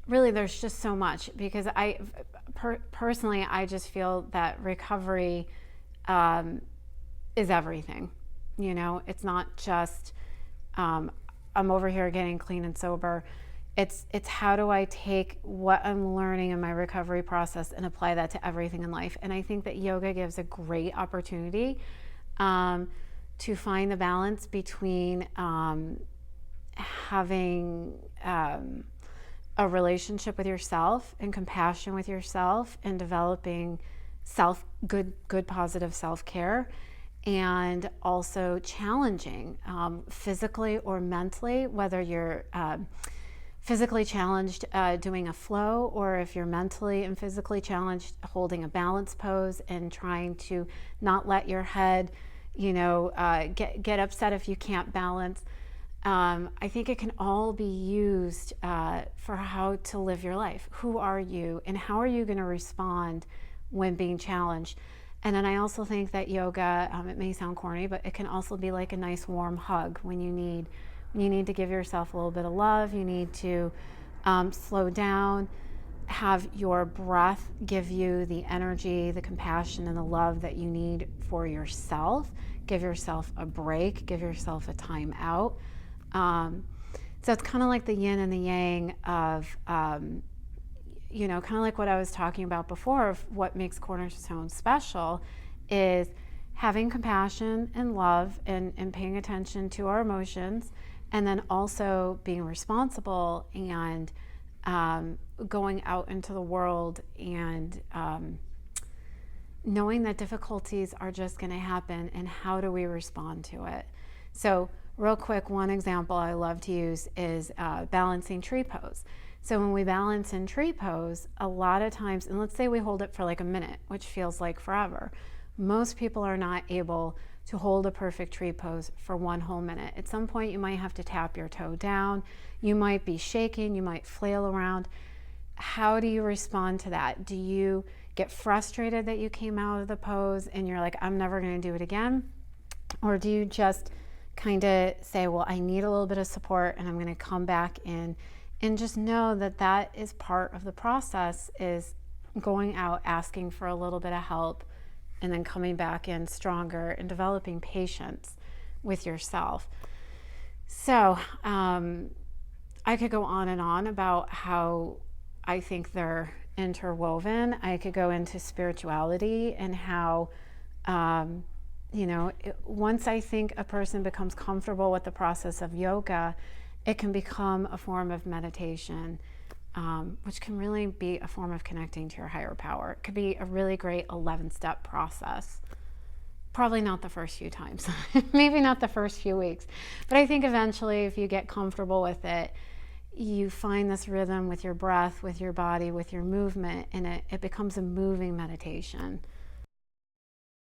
really, there's just so much, because personally, I just feel that recovery um, is everything. It's not just um, I'm over here getting clean and sober. It's how do I take what I'm learning in my recovery process and apply that to everything in life. And I think that yoga gives a great opportunity um, to find the balance between having a relationship with yourself and compassion with yourself, and developing good positive self-care, and also challenging physically or mentally, whether you're physically challenged doing a flow, or if you're mentally and physically challenged holding a balance pose and trying to not let your head get upset if you can't balance. I think it can all be used for how to live your life. Who are you, and how are you going to respond when being challenged? And then I also think that yoga, it may sound corny, but it can also be like a nice warm hug when you need to give yourself a little bit of love. You need to slow down, have your breath give you the energy, the compassion, and the love that you need for yourself. Give yourself a break, give yourself a time out. So it's kind of like the yin and the yang of, kind of like what I was talking about before, of what makes Cornerstone special is having compassion and love, and paying attention to our emotions, and then also being responsible, and going out into the world, and knowing that difficulties are just going to happen, and how do we respond to it. So real quick, one example I love to use is balancing tree pose. So when we balance in tree pose, a lot of times, and let's say we hold it for like a minute, which feels like forever, most people are not able to hold a perfect tree pose for one whole minute. At some point, you might have to tap your toe down, you might be shaking, you might flail around. How do you respond to that? Do you get frustrated that you came out of the pose and you're like, I'm never going to do it again? Or do you just kind of say, well, I need a little bit of support, and I'm going to come back in, and just know that that is part of the process, is going out, asking for a little bit of help, and then coming back in stronger, and developing patience with yourself. So I could go on and on about how I think they're interwoven. I could go into spirituality and how once I think a person becomes comfortable with the process of yoga, it can become a form of meditation, which can really be a form of connecting to your higher power. It could be a really great 11-step process. Probably not the first few times, maybe not the first few weeks, but I think eventually, if you get comfortable with it, you find this rhythm with your breath, with your body, with your movement, and it becomes a moving meditation.